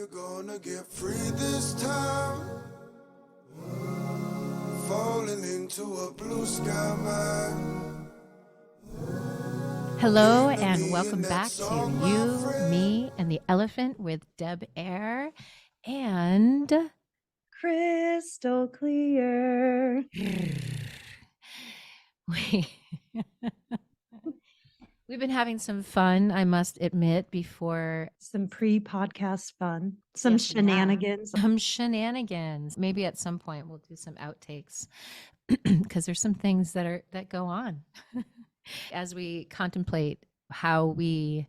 you gonna get free this time? Falling into a blue sky mind. Hello and welcome back to You, Me, and the Elephant with Deb Air and Crystal clear. We've been having some fun, I must admit, before Some pre-podcast fun. Some Yes, we have. shenanigans. some shenanigans. Maybe at some point we'll do some outtakes because there's some things that go on as we contemplate how we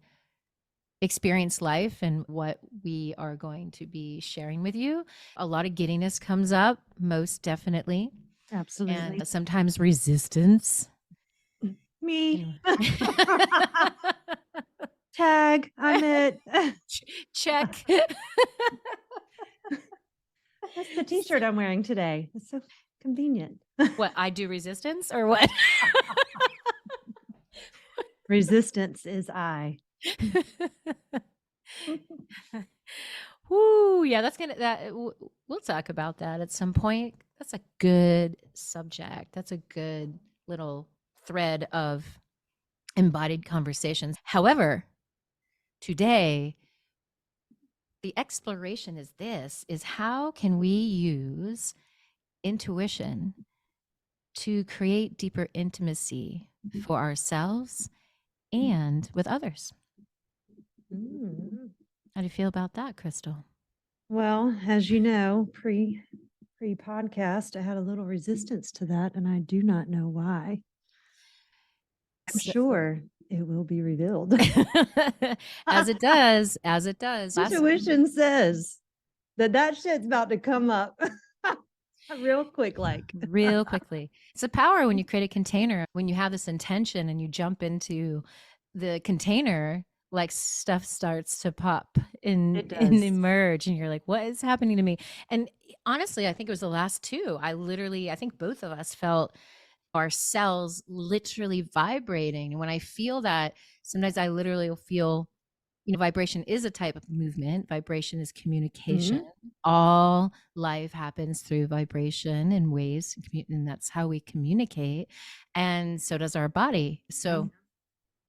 experience life and what we are going to be sharing with you. A lot of giddiness comes up, most definitely, Absolutely. and sometimes resistance. Me. Anyway. Tag. I'm it. Check. That's the t-shirt I'm wearing today. It's so convenient. What, I do resistance or what? Resistance is I. Woo, yeah, we'll talk about that at some point. That's a good subject. That's a good little thread of embodied conversations. However, today the exploration is how can we use intuition to create deeper intimacy for ourselves and with others. How do you feel about that, Crystal? Well, as you know, pre-podcast, I had a little resistance to that, and I do not know why. I'm sure it will be revealed. As it does. Intuition says that shit's about to come up real quick, real quickly. It's a power when you create a container, when you have this intention and you jump into the container, like stuff starts to pop and emerge, and you're like, what is happening to me? And honestly, I think it was the last two. I think both of us felt our cells literally vibrating. And when I feel that, sometimes I literally will feel, vibration is a type of movement. Vibration is communication. Mm-hmm. All life happens through vibration and waves, and that's how we communicate. And so does our body. So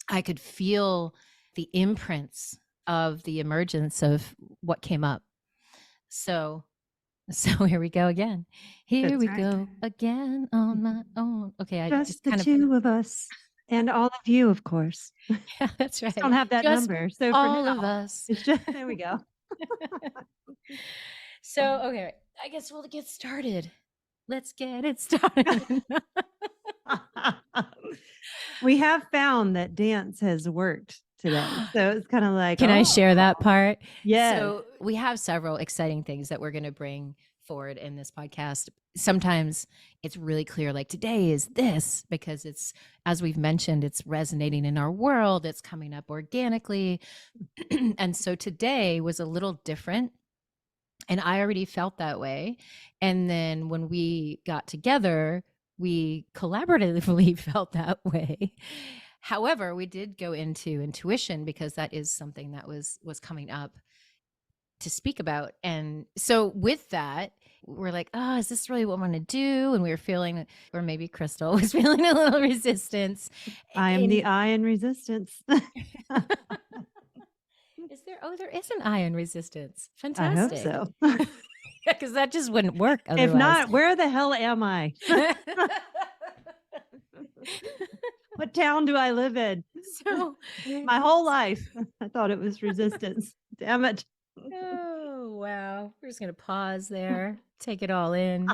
I could feel the imprints of the emergence of what came up. So here we go again. Here we go again on my own. Okay, I just the kind two of us and all of you, of course. Yeah, that's right. Just don't have that number. So all for now, of us. It's just there we go. So okay, I guess we'll get started. Let's get it started. We have found that dance has worked today. So it's kind of like, can I share that part? Yeah. So we have several exciting things that we're going to bring forward in this podcast. Sometimes it's really clear, like today is this, because it's, as we've mentioned, it's resonating in our world. It's coming up organically. And so today was a little different. And I already felt that way. And then when we got together, we collaboratively felt that way. However, we did go into intuition because that is something that was coming up to speak about. And so with that, we're like, oh, is this really what I want to do? And we were feeling, or maybe Crystal was feeling a little resistance. I am the I in resistance. There is an I in resistance. Fantastic. I hope so. Because that just wouldn't work otherwise. If not, where the hell am I? What town do I live in? So my whole life, I thought it was resistance. Damn it. Oh, wow. We're just going to pause there, take it all in.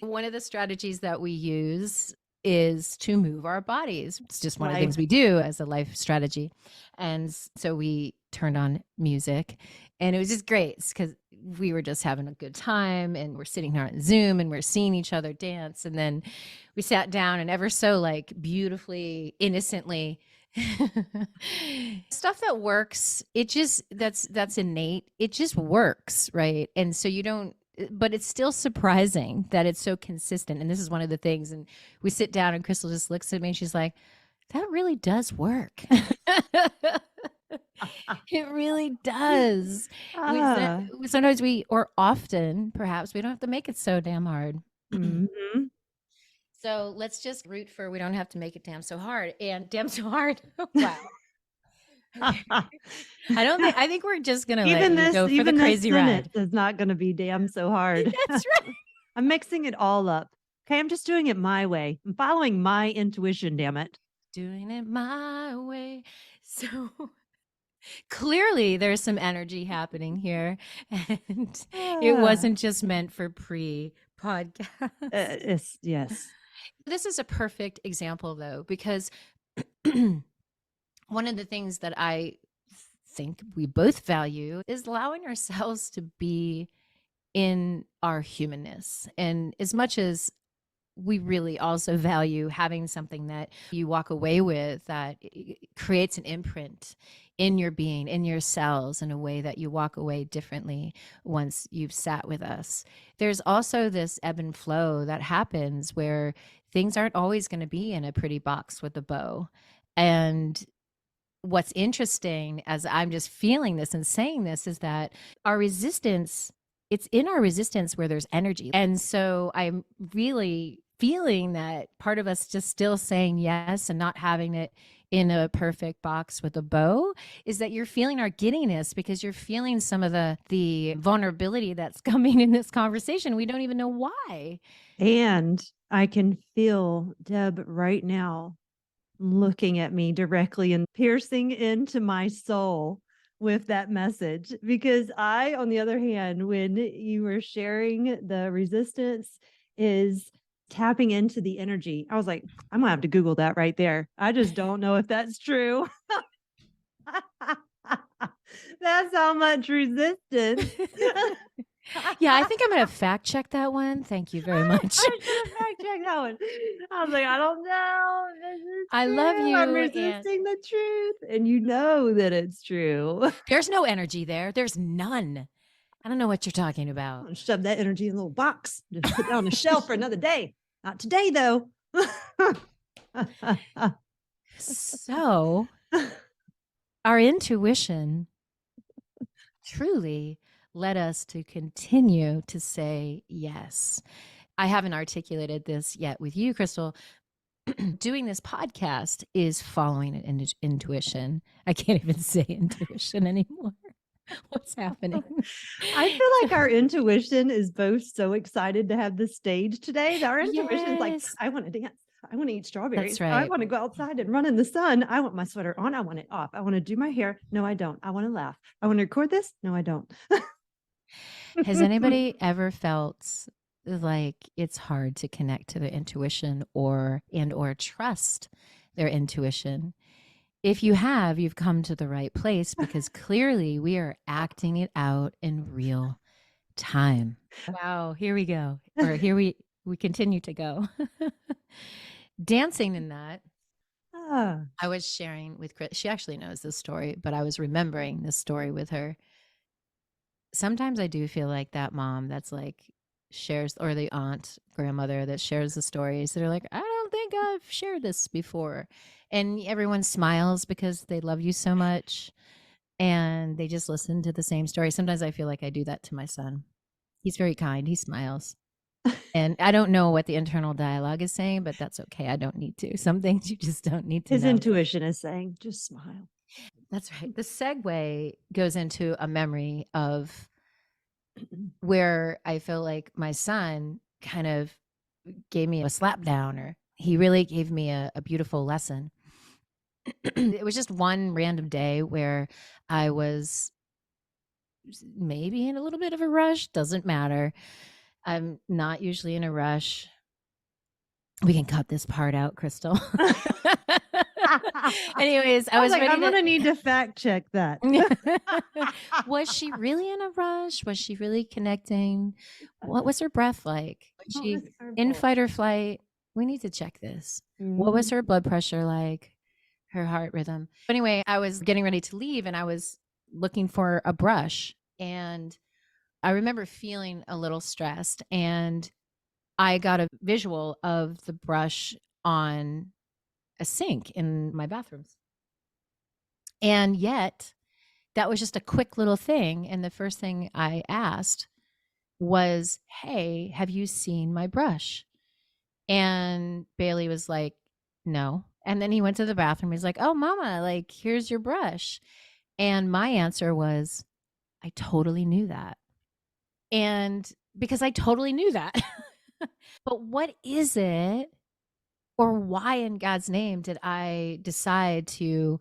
One of the strategies that we use is to move our bodies. It's just one of the things we do as a life strategy. And so we turned on music, and it was just great because we were just having a good time, and we're sitting here on Zoom and we're seeing each other dance. And then we sat down and ever so like beautifully, innocently, stuff that works. It just, that's innate. It just works. Right. And so you don't, but it's still surprising that it's so consistent. And this is one of the things. And we sit down and Crystal just looks at me and she's like, that really does work. It really does. Ah. Sometimes or often, perhaps, we don't have to make it so damn hard. Mhm. So let's just root for we don't have to make it damn so hard. And damn so hard. Wow. Okay. I think we're just gonna let Even you this go for the even this crazy sentence ride. is not gonna be damn so hard. That's right. I'm mixing it all up. Okay, I'm just doing it my way. I'm following my intuition, damn it. Doing it my way. So clearly there's some energy happening here. And it Ah, wasn't just meant for pre-podcast. it's yes. This is a perfect example though, because one of the things that I think we both value is allowing ourselves to be in our humanness. And as much as we really also value having something that you walk away with that creates an imprint in your being, in your cells, in a way that you walk away differently once you've sat with us. There's also this ebb and flow that happens where things aren't always going to be in a pretty box with a bow. And what's interesting as I'm just feeling this and saying this is that our resistance, it's in our resistance where there's energy. And so I'm really feeling that part of us just still saying yes and not having it in a perfect box with a bow is that you're feeling our giddiness because you're feeling some of the vulnerability that's coming in this conversation. We don't even know why. And I can feel Deb right now looking at me directly and piercing into my soul with that message. Because I, on the other hand, when you were sharing the resistance is tapping into the energy, I was like, I'm gonna have to Google that right there. I just don't know if that's true. That's how much resistance. Yeah, I think I'm going to fact check that one. Thank you very much. I should have fact checked that one. I was like, I don't know if this is I love true. I'm you. And resisting the truth. And you know that it's true. there's no energy there. There's none. I don't know what you're talking I'm about. gonna shove that energy in a little box. Just put it on the shelf for another day. Not today, though. So, our intuition truly led us to continue to say yes. I haven't articulated this yet with you, Crystal. Doing this podcast is following an intuition. I can't even say intuition anymore. What's happening? I feel like our intuition is both so excited to have the stage today that our intuition's like, Yes, I want to dance. I want to eat strawberries. that's I right. want to go outside and run in the sun. I want my sweater on. I want it off. I want to do my hair. No, I don't. I want to laugh. I want to record this. No, I don't. Has anybody ever felt like it's hard to connect to their intuition or trust their intuition? If you have, you've come to the right place because clearly we are acting it out in real time. Wow, here we go. Or here we continue to go. Dancing in that, Ah, I was sharing with Chris. She actually knows this story, but I was remembering this story with her. Sometimes I do feel like that mom that's like shares, or the aunt, grandmother that shares the stories that are like, I don't think I've shared this before. And everyone smiles because they love you so much and they just listen to the same story. Sometimes I feel like I do that to my son. He's very kind, he smiles. And I don't know what the internal dialogue is saying, but that's okay. I don't need to. Some things you just don't need to his know. intuition is saying, just smile. That's right. The segue goes into a memory of where I feel like my son kind of gave me a slap down, or he really gave me a beautiful lesson. It was just one random day where I was maybe in a little bit of a rush, doesn't matter. I'm not usually in a rush. We can cut this part out, Crystal. Anyways, I was like, ready I'm to. gonna need to fact check that. Was she really in a rush? Was she really connecting? What was her breath like? Was What she was her in fault? fight or flight? We need to check this. What was her blood pressure like? Her heart rhythm. Anyway, I was getting ready to leave and I was looking for a brush. And I remember feeling a little stressed. And I got a visual of the brush on a sink in my bathrooms. And yet, that was just a quick little thing. And the first thing I asked was, "Hey, have you seen my brush?" And Bailey was like, "No." And then he went to the bathroom. He's like, "Oh, mama, like, here's your brush." And my answer was, "I totally knew that." And because I totally knew that. But what is it, or why in God's name did I decide to,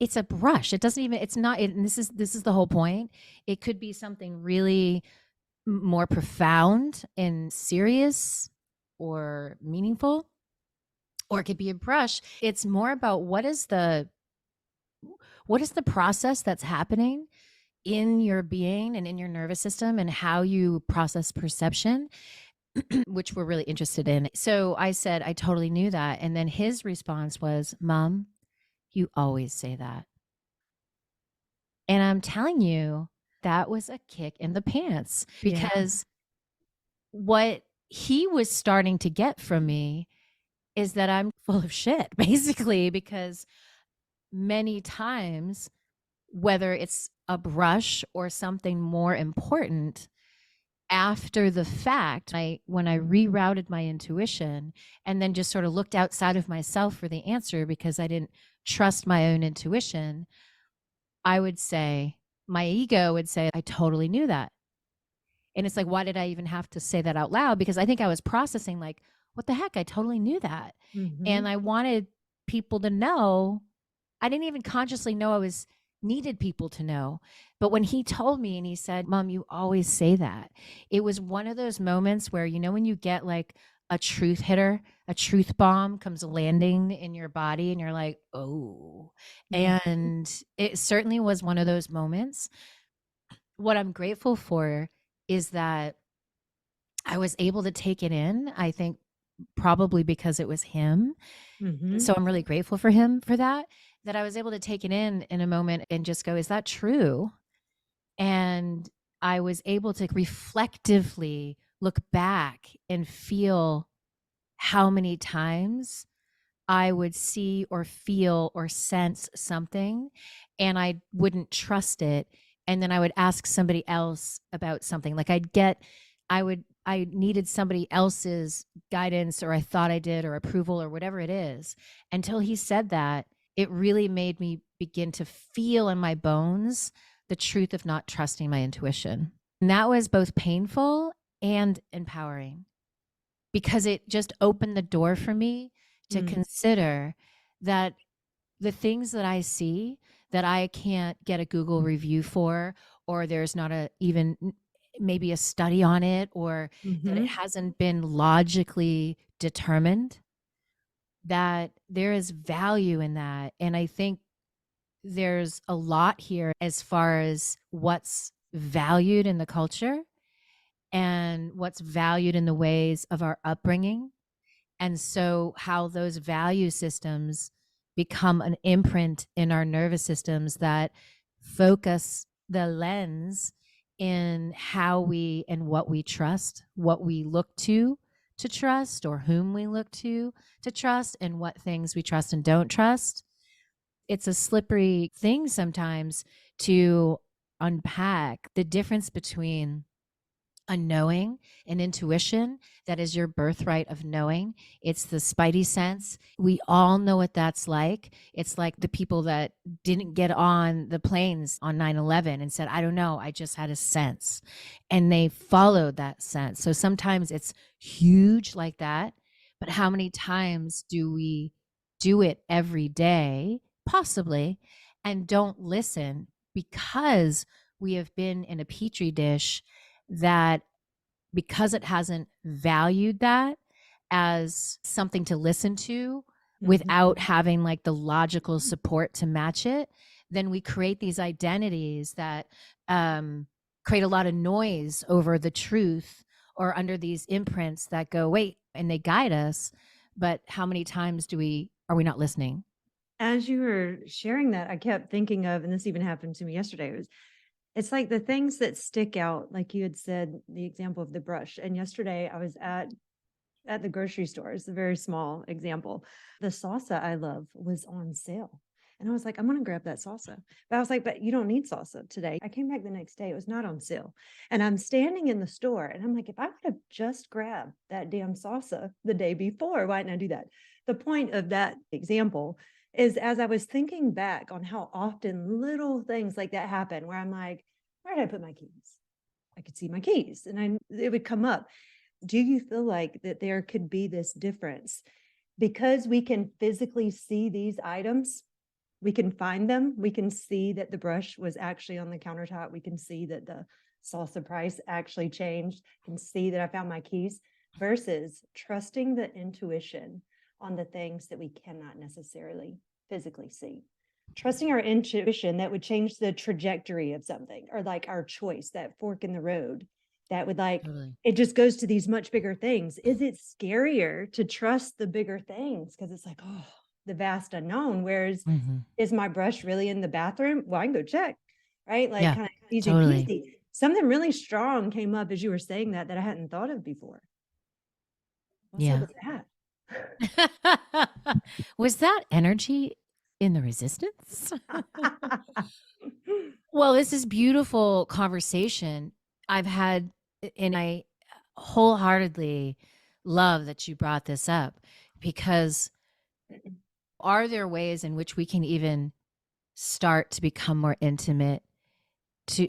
it's a brush. It doesn't even, it's not, and this is the whole point. It could be something really more profound and serious or meaningful, or it could be a brush. It's more about what is the process that's happening in your being and in your nervous system and how you process perception, which we're really interested in. So I said, I totally knew that. And then his response was, Mom, you always say that. And I'm telling you, that was a kick in the pants, Yeah. because what he was starting to get from me is that I'm full of shit, basically, because many times, whether it's a brush or something more important, after the fact, when I rerouted my intuition and then just sort of looked outside of myself for the answer because I didn't trust my own intuition, I would say, my ego would say, I totally knew that. And it's like, why did I even have to say that out loud? Because I think I was processing, like, what the heck? I totally knew that. Mhm. And I wanted people to know. I didn't even consciously know I was needed people to know. But when he told me and he said, Mom, you always say that, it was one of those moments where, when you get like a truth hitter, a truth bomb comes landing in your body and you're like, oh. Mhm. And it certainly was one of those moments. What I'm grateful for is that I was able to take it in, I think probably because it was him. And Mhm. so I'm really grateful for him for that, that I was able to take it in a moment and just go, is that true? And I was able to reflectively look back and feel how many times I would see or feel or sense something and I wouldn't trust it. And then I would ask somebody else about something. Like I needed somebody else's guidance, or I thought I did, or approval, or whatever it is. Until he said that, it really made me begin to feel in my bones the truth of not trusting my intuition. And that was both painful and empowering, because it just opened the door for me to Mm. consider that the things that I see that I can't get a Google review for, or there's not a even maybe a study on it, or that it Mhm. hasn't been logically determined, that there is value in that. And I think there's a lot here as far as what's valued in the culture and what's valued in the ways of our upbringing. And so, how those value systems become an imprint in our nervous systems that focus the lens in how we and what we trust, what we look to trust, or whom we look to trust, and what things we trust and don't trust. It's a slippery thing sometimes to unpack the difference between a knowing, an intuition that is your birthright of knowing. It's the spidey sense. We all know what that's like. It's like the people that didn't get on the planes on 9/11 and said, I don't know, I just had a sense. And they followed that sense. So sometimes it's huge like that. But how many times do we do it every day, possibly, and don't listen because we have been in a petri dish that, because it hasn't valued that as something to listen to Mhm. without having like the logical support to match it, then we create these identities that um, create a lot of noise over the truth, or under these imprints that go, wait, and they guide us. But how many times are we not listening? As you were sharing that, I kept thinking of, and this even happened to me yesterday, it's like the things that stick out, like you had said, the example of the brush. And yesterday I was at the grocery store. It's a very small example. The salsa I love was on sale. And I was like, I'm going to grab that salsa. But I was like, but you don't need salsa today. I came back the next day. It was not on sale. And I'm standing in the store and I'm like, if I would have just grabbed that damn salsa the day before, why didn't I do that? The point of that example is as I was thinking back on how often little things like that happen, where I'm like, where did I put my keys? I could see my keys and it would come up. Do you feel like that there could be this difference because we can physically see these items? We can find them. We can see that the brush was actually on the countertop. We can see that the salsa price actually changed. Can see that I found my keys versus trusting the intuition on the things that we cannot necessarily physically see. Trusting our intuition that would change the trajectory of something, or like our choice, that fork in the road that would like, Totally. it just goes to these much bigger things. Is it scarier to trust the bigger things? Because it's like, oh, the vast unknown. Whereas, is my brush really in the bathroom? Well, I can go check, right? Like Yeah, kind of easy totally. peasy. Something really strong came up as you were saying that I hadn't thought of before. What's Yeah. up with that? Was that energy in the resistance? Well, this is beautiful conversation I've had, and I wholeheartedly love that you brought this up, because are there ways in which we can even start to become more intimate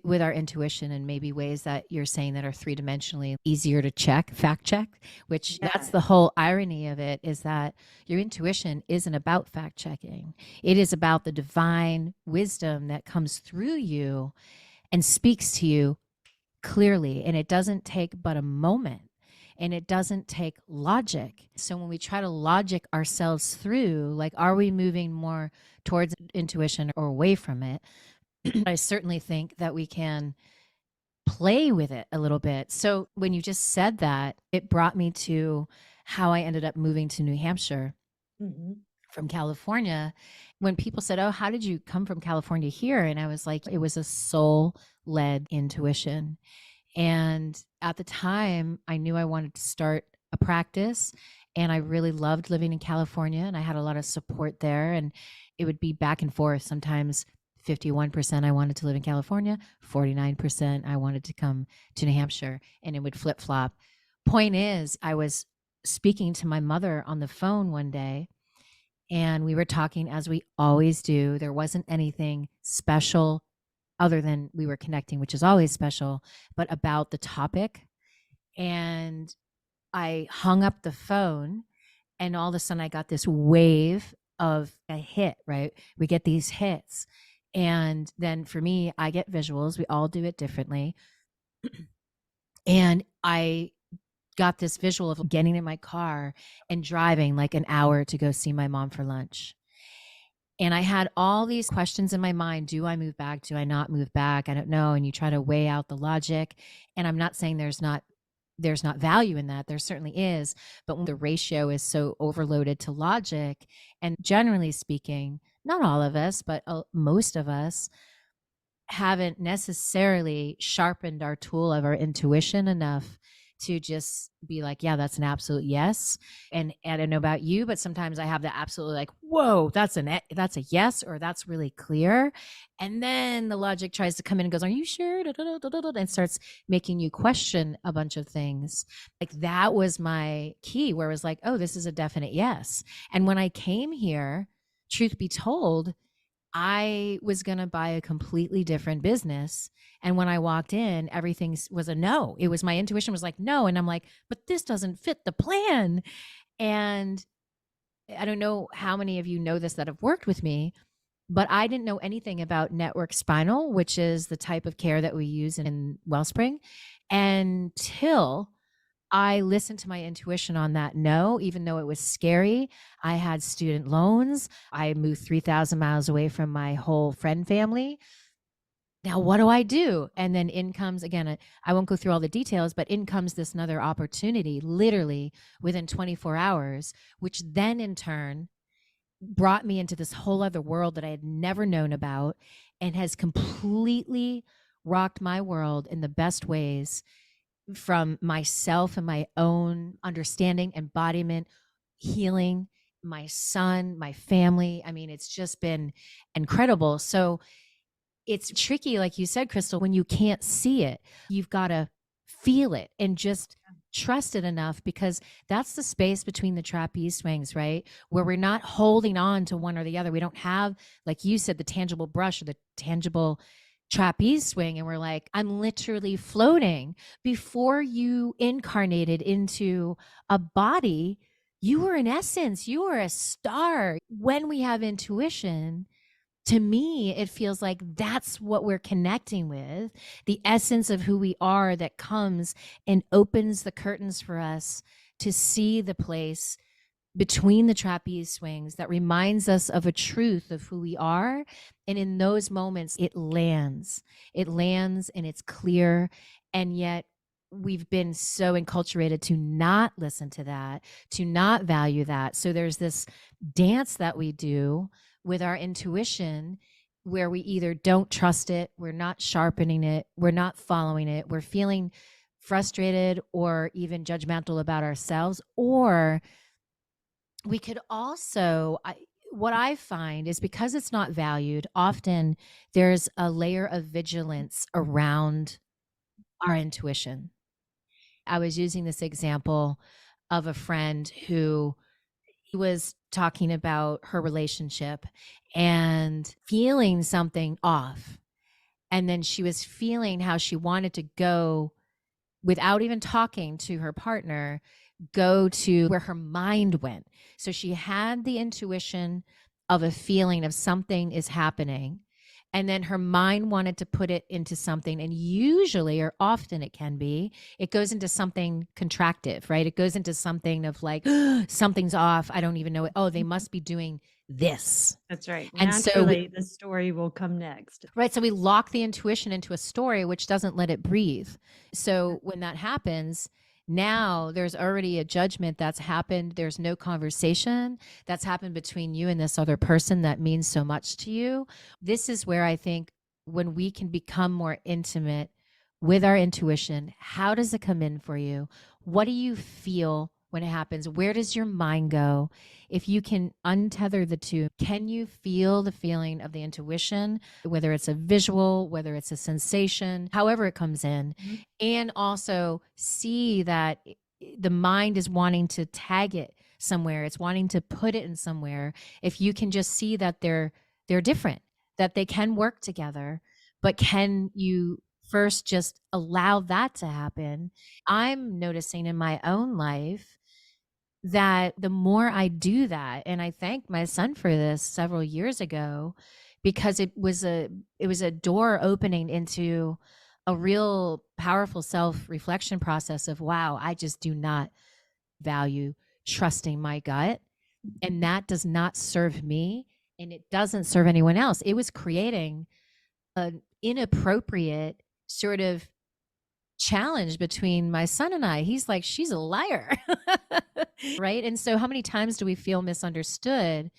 with our intuition, and maybe ways that you're saying that are three-dimensionally easier to fact check, which that's the whole irony of it, is that your intuition isn't about fact checking. It is about the divine wisdom that comes through you and speaks to you clearly. And it doesn't take but a moment, and it doesn't take logic. So when we try to logic ourselves through, like, are we moving more towards intuition or away from it? I certainly think that we can play with it a little bit. So when you just said that, it brought me to how I ended up moving to New Hampshire from California. When people said, "Oh, how did you come from California here?" And I was like, it was a soul-led intuition. And at the time, I knew I wanted to start a practice, and I really loved living in California, and I had a lot of support there, and it would be back and forth. Sometimes 51% I wanted to live in California, 49% I wanted to come to New Hampshire, and it would flip-flop. Point is, I was speaking to my mother on the phone one day, and we were talking as we always do. There wasn't anything special other than we were connecting, which is always special, but about the topic. And I hung up the phone, and all of a sudden I got this wave of a hit, right? We get these hits. And then for me, I get visuals. We all do it differently. And I got this visual of getting in my car and driving like an hour to go see my mom for lunch. And I had all these questions in my mind. Do I move back? Do I not move back? I don't know. And you try to weigh out the logic. And I'm not saying there's not value in that. There certainly is. But when the ratio is so overloaded to logic, and generally speaking, not all of us, but most of us haven't necessarily sharpened our tool of our intuition enough to just be like, yeah, that's an absolute yes. And I don't know about you, but sometimes I have the absolutely like, whoa, that's a yes, or that's really clear. And then the logic tries to come in and goes, are you sure? And starts making you question a bunch of things. Like, that was my key, where it was like, oh, this is a definite yes. And when I came here, truth be told, I was going to buy a completely different business. And when I walked in, everything was a no. It was, my intuition was like, no. And I'm like, but this doesn't fit the plan. And I don't know how many of you know this that have worked with me, but I didn't know anything about network spinal, which is the type of care that we use in Wellspring, until I listened to my intuition on that no, even though it was scary. I had student loans. I moved 3,000 miles away from my whole friend family. Now, what do I do? And then in comes, again, I won't go through all the details, but in comes this another opportunity, literally within 24 hours, which then in turn brought me into this whole other world that I had never known about, and has completely rocked my world in the best ways, from myself and my own understanding, embodiment, healing, my son, my family. I mean, it's just been incredible. So it's tricky, like you said, Crystal, when you can't see it, you've got to feel it and just trust it enough, because that's the space between the trapeze swings, right? Where we're not holding on to one or the other. We don't have, like you said, the tangible brush or the tangible trapeze swing. And we're like, I'm literally floating. Before you incarnated into a body, you were in essence, you were a star. When we have intuition, to me, it feels like that's what we're connecting with, the essence of who we are that comes and opens the curtains for us to see the place between the trapeze swings that reminds us of a truth of who we are. And in those moments, it lands and it's clear. And yet we've been so enculturated to not listen to that, to not value that. So there's this dance that we do with our intuition where we either don't trust it, we're not sharpening it, we're not following it, we're feeling frustrated or even judgmental about ourselves, or we could also what I find is, because it's not valued, often there's a layer of vigilance around our intuition. I was using this example of a friend who was talking about her relationship and feeling something off. And then she was feeling how she wanted to go, without even talking to her partner, go to where her mind went. So she had the intuition of a feeling of something is happening. And then her mind wanted to put it into something. And usually, or often it can be, it goes into something contractive, right? It goes into something of like, something's off. I don't even know it. Oh, they must be doing this. That's right. And so Naturally, the story will come next. right. So we lock the intuition into a story, which doesn't let it breathe. So when that happens, now there's already a judgment that's happened. There's no conversation that's happened between you and this other person that means so much to you. This is where I think, when we can become more intimate with our intuition, how does it come in for you? What do you feel when it happens? Where does your mind go? If you can untether the two, can you feel the feeling of the intuition, whether it's a visual, whether it's a sensation, however it comes in, and also see that the mind is wanting to tag it somewhere, it's wanting to put it in somewhere. If you can just see that they're different, that they can work together, but can you first just allow that to happen? I'm noticing in my own life that the more I do that, and I thank my son for this several years ago, because it was a door opening into a real powerful self-reflection process of, wow, I just do not value trusting my gut, and that does not serve me, and it doesn't serve anyone else. It was creating an inappropriate sort of challenge between my son and I. He's like, she's a liar. Right. And so, how many times do we feel misunderstood?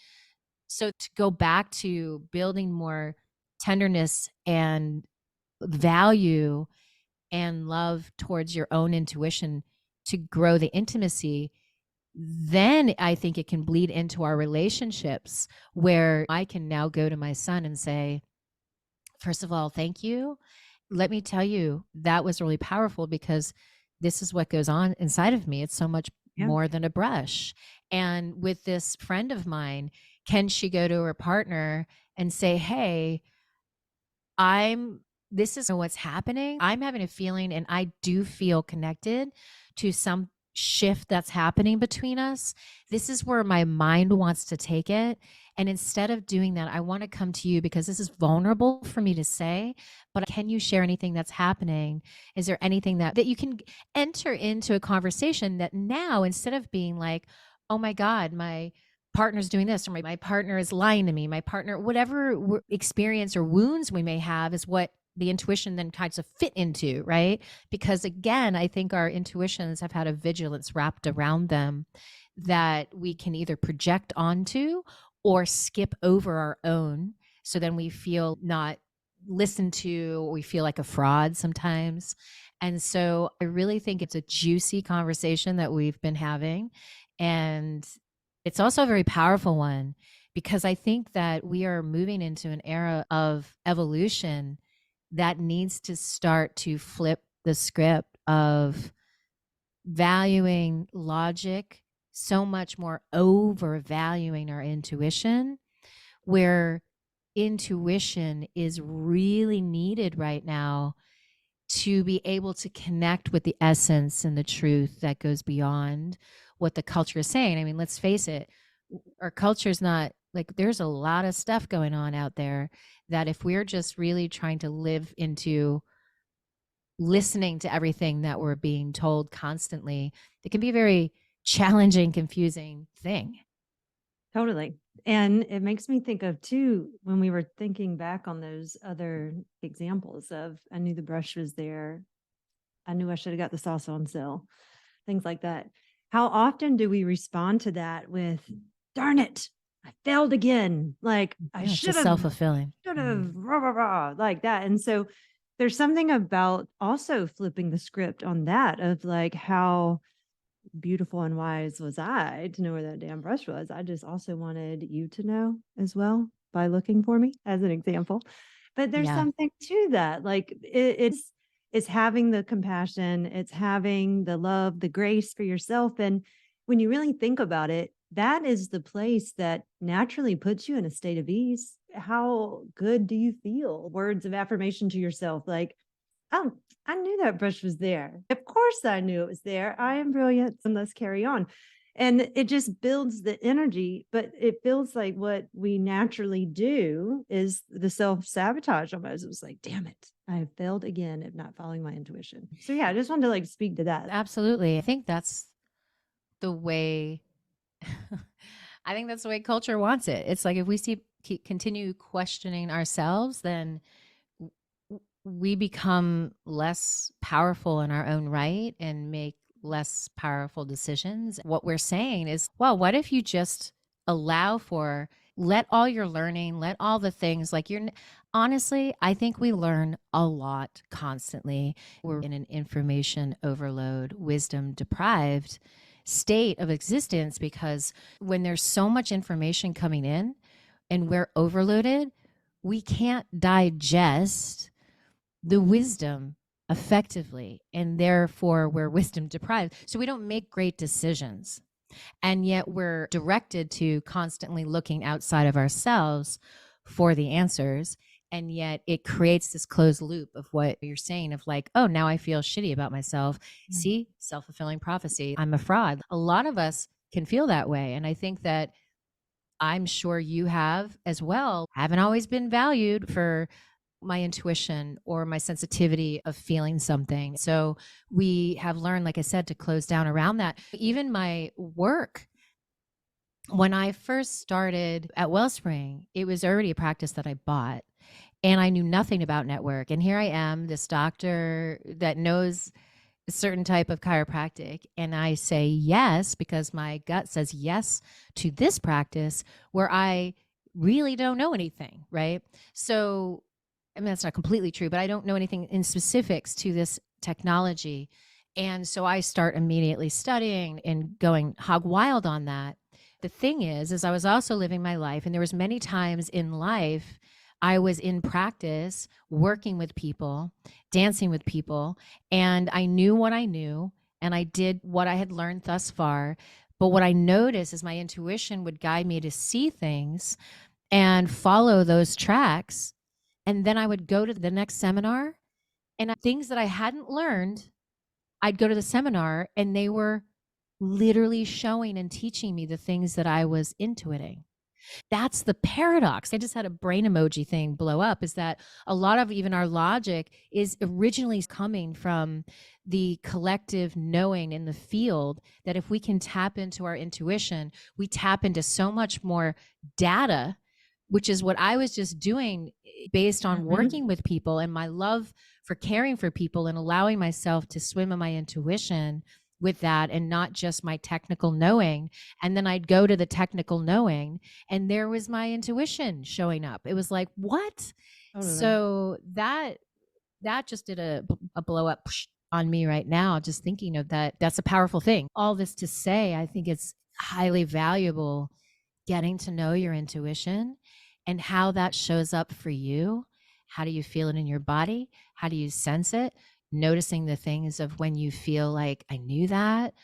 So, to go back to building more tenderness and value and love towards your own intuition to grow the intimacy, then I think it can bleed into our relationships, where I can now go to my son and say, first of all, thank you. Let me tell you, that was really powerful, because this is what goes on inside of me. It's so much Yeah. more than a brush. And with this friend of mine, can she go to her partner and say, hey, this is what's happening. I'm having a feeling, and I do feel connected to some shift that's happening between us. This is where my mind wants to take it. And instead of doing that, I want to come to you, because this is vulnerable for me to say, but can you share anything that's happening? Is there anything that you can enter into a conversation that now, instead of being like, oh my God, my partner's doing this, or my partner is lying to me, my partner, whatever experience or wounds we may have, is what the intuition then kinds of fit into, right? Because again, I think our intuitions have had a vigilance wrapped around them that we can either project onto or skip over our own. So then we feel not listened to, or we feel like a fraud sometimes. And so I really think it's a juicy conversation that we've been having. And It's also a very powerful one because I think that we are moving into an era of evolution that needs to start to flip the script of valuing logic so much more overvaluing our intuition, where intuition is really needed right now to be able to connect with the essence and the truth that goes beyond what the culture is saying. I mean, let's face it, our culture is not like, there's a lot of stuff going on out there that if we're just really trying to live into listening to everything that we're being told constantly, it can be a very challenging, confusing thing. Totally. And it makes me think of too, when we were thinking back on those other examples of, I knew the brush was there. I knew I should have got the sauce on sale, things like that. How often do we respond to that with, darn it, I failed again. Like I Yeah, it's should just have, self-fulfilling. rah, rah, rah, like that. And so there's something about also flipping the script on that of like how beautiful and wise was I to know where that damn brush was. I just also wanted you to know as well by looking for me as an example. But there's Yeah. something to that. Like it's having the compassion, it's having the love, the grace for yourself. And when you really think about it, that is the place that naturally puts you in a state of ease. How good do you feel? Words of affirmation to yourself, like, oh, I knew that brush was there. Of course I knew it was there. I am brilliant. And let's carry on. And it just builds the energy, but it feels like what we naturally do is the self-sabotage almost. It was like, damn it, I have failed again of not following my intuition. So yeah, I just wanted to like speak to that. Absolutely. I think that's the way I think that's the way culture wants it. It's like if we continue questioning ourselves, then we become less powerful in our own right and make less powerful decisions. What we're saying is, well, what if you just allow for, let all your learning, let all the things like honestly, I think we learn a lot constantly. We're in an information overload, wisdom deprived state of existence because when there's so much information coming in and we're overloaded, we can't digest the wisdom effectively, and therefore we're wisdom deprived. So we don't make great decisions. And yet we're directed to constantly looking outside of ourselves for the answers. And yet it creates this closed loop of what you're saying of like, oh, now I feel shitty about myself. See, self-fulfilling prophecy. I'm a fraud. A lot of us can feel that way. And I think that I'm sure you have as well. Haven't always been valued for my intuition or my sensitivity of feeling something. So we have learned, like I said, to close down around that. Even my work, when I first started at Wellspring, it was already a practice that I bought and I knew nothing about network. And here I am, this doctor that knows a certain type of chiropractic. And I say yes because my gut says yes to this practice where I really don't know anything. Right. So I mean, that's not completely true, but I don't know anything in specifics to this technology. And so I start immediately studying and going hog wild on that. The thing is I was also living my life, and there was many times in life I was in practice working with people, dancing with people, and I knew what I knew and I did what I had learned thus far. But what I noticed is my intuition would guide me to see things and follow those tracks. And then I would go to the next seminar and things that I hadn't learned, I'd go to the seminar and they were literally showing and teaching me the things that I was intuiting. That's the paradox. I just had a brain emoji thing blow up, is that a lot of even our logic is originally coming from the collective knowing in the field, that if we can tap into our intuition, we tap into so much more data, which is what I was just doing based on working with people and my love for caring for people and allowing myself to swim in my intuition with that and not just my technical knowing. And then I'd go to the technical knowing and there was my intuition showing up. It was like, what? Totally. So that just did a blow up on me right now, just thinking of that. That's a powerful thing. All this to say, I think it's highly valuable getting to know your intuition and how that shows up for you. How do you feel it in your body? How do you sense it? Noticing the things of when you feel like, I knew that,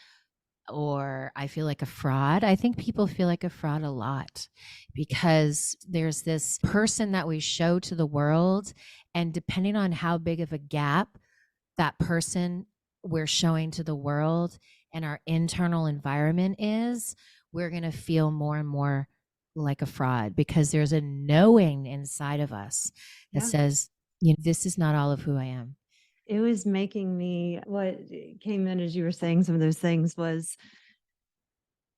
or I feel like a fraud. I think people feel like a fraud a lot because there's this person that we show to the world. And depending on how big of a gap that person we're showing to the world and our internal environment is, we're going to feel more and more like a fraud because there's a knowing inside of us that Yeah. says, this is not all of who I am. It was making me, what came in as you were saying some of those things was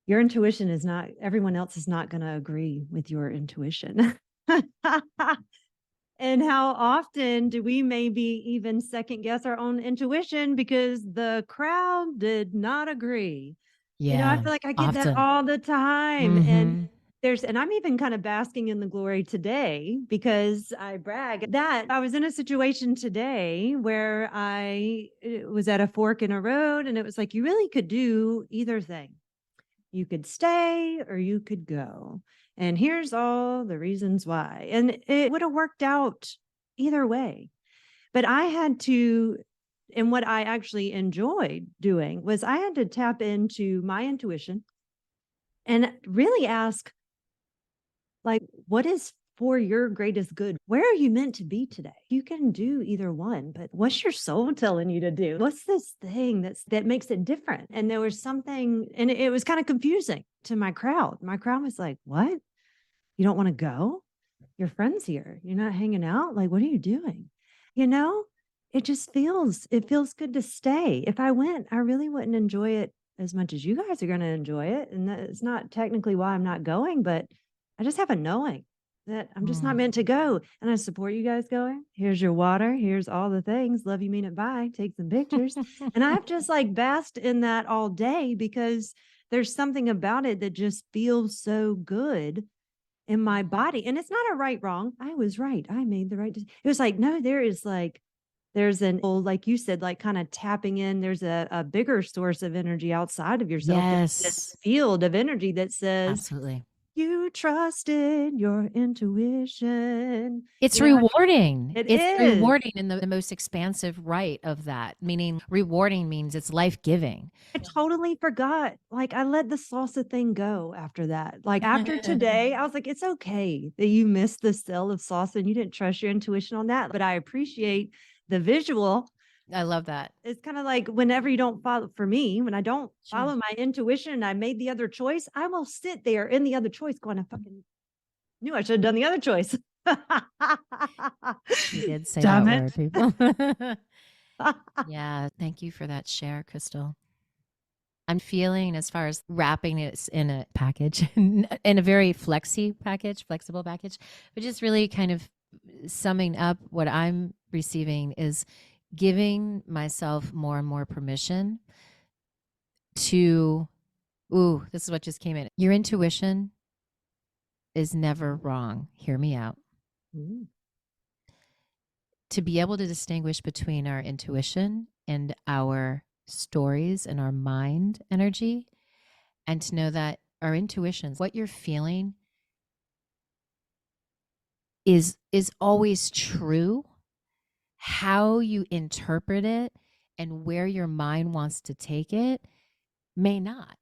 your intuition is not, everyone else is not going to agree with your intuition. And how often do we maybe even second guess our own intuition because the crowd did not agree? I Yeah, feel like I get that often. all the time. And Mm-hmm. and I'm even kind of basking in the glory today because I brag that I was in a situation today where I was at a fork in a road and it was like, you really could do either thing. You could stay or you could go. And here's all the reasons why. And it would have worked out either way. But I had to, and what I actually enjoyed doing was I had to tap into my intuition and really ask, like, what is for your greatest good? Where are you meant to be today? You can do either one, but what's your soul telling you to do? What's this thing that makes it different? And there was something, and it was kind of confusing to my crowd. My crowd was like, "What? You don't want to go? Your friend's here. You're not hanging out? Like, what are you doing?" You know, it feels good to stay. If I went, I really wouldn't enjoy it as much as you guys are going to enjoy it. And it's not technically why I'm not going, but I just have a knowing that I'm just not meant to go. And I support you guys going. Here's your water. Here's all the things. Love you, mean it. Bye. Take some pictures. And I've just like basked in that all day because there's something about it that just feels so good in my body. And it's not a right wrong. I was right. I made the right decision. It was like, no, there's an old, like you said, like kind of tapping in. There's a bigger source of energy outside of yourself. There's this Yes, field of energy that says, absolutely. you trusted your intuition. It's I rewarding. it It's is. rewarding in the most expansive right of that, meaning rewarding means it's life-giving. I totally forgot. Like I let the salsa thing go after that. Like after today, I was like, it's okay that you missed the sale of salsa and you didn't trust your intuition on that. But I appreciate the visual. I love that. It's kind of like whenever you don't follow, for me, when I don't Sure. follow my intuition and I made the other choice, I will sit there in the other choice going, I fucking knew I should have done the other choice. You did say Damn that it. word, people. Yeah, thank you for that share, Crystal. I'm feeling as far as wrapping it in a package, in a very flexible package, but just really kind of summing up what I'm receiving is giving myself more and more permission to, this is what just came in. Your intuition is never wrong. Hear me out. Mm. To be able to distinguish between our intuition and our stories and our mind energy, and to know that our intuitions, what you're feeling is always true. How you interpret it and where your mind wants to take it may not.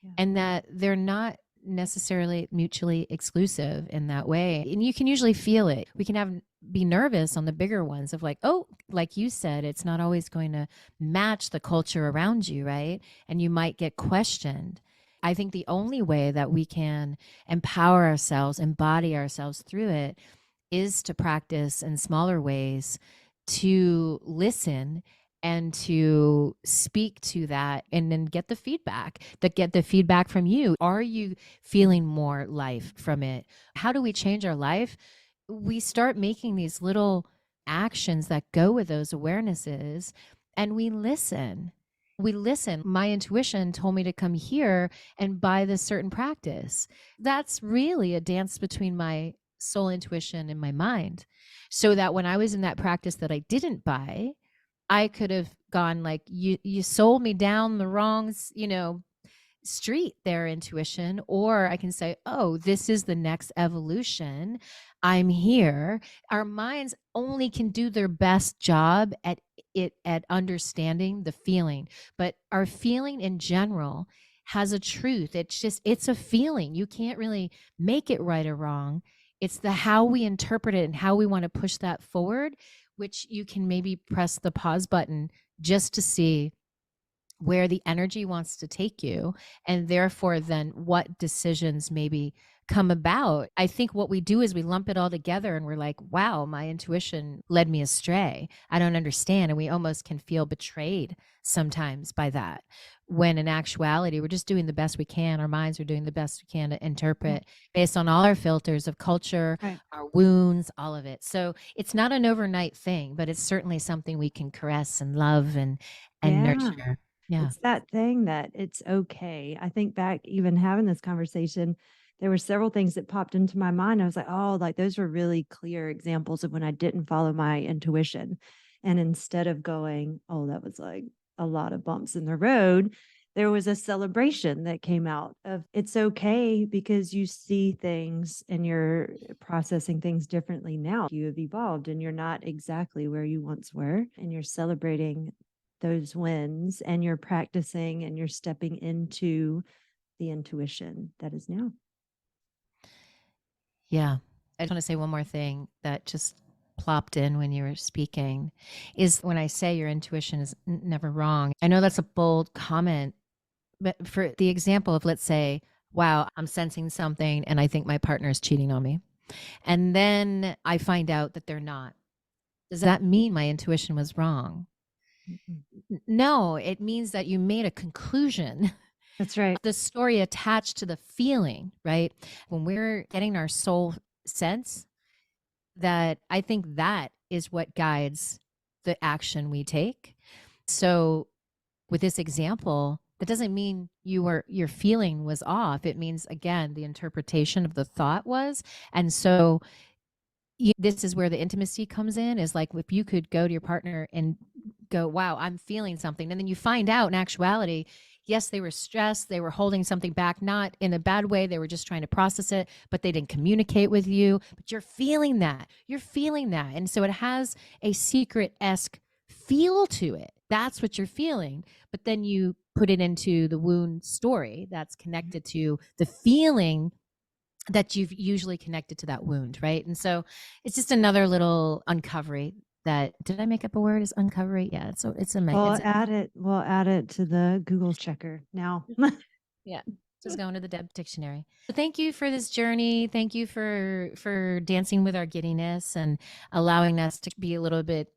Yeah. And that they're not necessarily mutually exclusive in that way. And you can usually feel it. We can be nervous on the bigger ones of like, oh, like you said, it's not always going to match the culture around you, right? And you might get questioned. I think the only way that we can empower ourselves, embody ourselves through it, is to practice in smaller ways, to listen and to speak to that, and then get the feedback from you. Are you feeling more life from it? How do we change our life? We start making these little actions that go with those awarenesses, and we listen. My intuition told me to come here and buy this certain practice. That's really a dance between my soul intuition and my mind, so that when I was in that practice that I didn't buy, I could have gone like, you sold me down the wrong, street their intuition, or I can say, oh, this is the next evolution. I'm here. Our minds only can do their best job at understanding the feeling, but our feeling in general has a truth. It's a feeling. You can't really make it right or wrong. It's the how we interpret it and how we want to push that forward, which you can maybe press the pause button just to see where the energy wants to take you, and therefore then what decisions maybe come about. I think what we do is we lump it all together and we're like, wow, my intuition led me astray. I don't understand. And we almost can feel betrayed sometimes by that. When in actuality, we're just doing the best we can. Our minds are doing the best we can to interpret based on all our filters of culture, our wounds, all of it. So it's not an overnight thing, but it's certainly something we can caress and love and nurture. Yeah. It's that thing that it's okay. I think back even having this conversation, there were several things that popped into my mind. I was like, oh, like those were really clear examples of when I didn't follow my intuition. And instead of going, oh, that was like a lot of bumps in the road, there was a celebration that came out of it's okay because you see things and you're processing things differently now. You have evolved and you're not exactly where you once were, and you're celebrating those wins, and you're practicing and you're stepping into the intuition that is now. Yeah. I just want to say one more thing that just plopped in when you were speaking is when I say your intuition is never wrong. I know that's a bold comment, but for the example of, let's say, wow, I'm sensing something and I think my partner is cheating on me. And then I find out that they're not. Does that mean my intuition was wrong? No, it means that you made a conclusion. That's right. The story attached to the feeling, right? When we're getting our soul sense, that I think that is what guides the action we take. So with this example, that doesn't mean your feeling was off. It means, again, the interpretation of the thought was. And so this is where the intimacy comes in, is like if you could go to your partner and go, wow, I'm feeling something. And then you find out in actuality, yes, they were stressed. They were holding something back, not in a bad way. They were just trying to process it, but they didn't communicate with you. But you're feeling that. You're feeling that. And so it has a secret-esque feel to it. That's what you're feeling. But then you put it into the wound story that's connected to the feeling that you've usually connected to that wound, right? And so it's just another little uncovery. That, did I make up a word? Is uncovery? Yeah, it's We'll add it to the Google checker now. Yeah, just going to the Deb dictionary. So thank you for this journey. Thank you for dancing with our giddiness and allowing us to be a little bit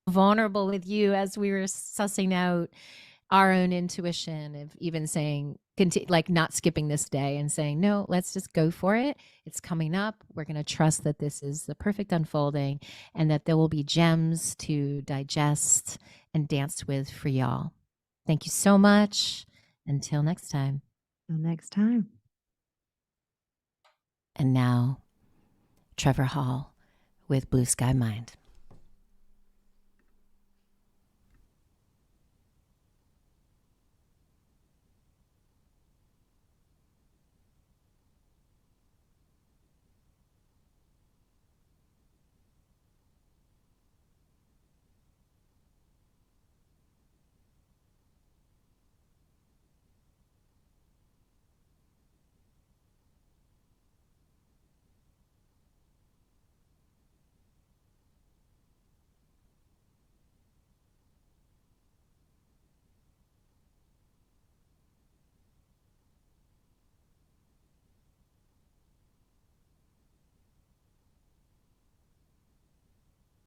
vulnerable with you as we were sussing out our own intuition of even saying, like not skipping this day and saying, no, let's just go for it. It's coming up. We're going to trust that this is the perfect unfolding and that there will be gems to digest and dance with for y'all. Thank you so much. Until next time. Till next time. And now, Trevor Hall with Blue Sky Mind.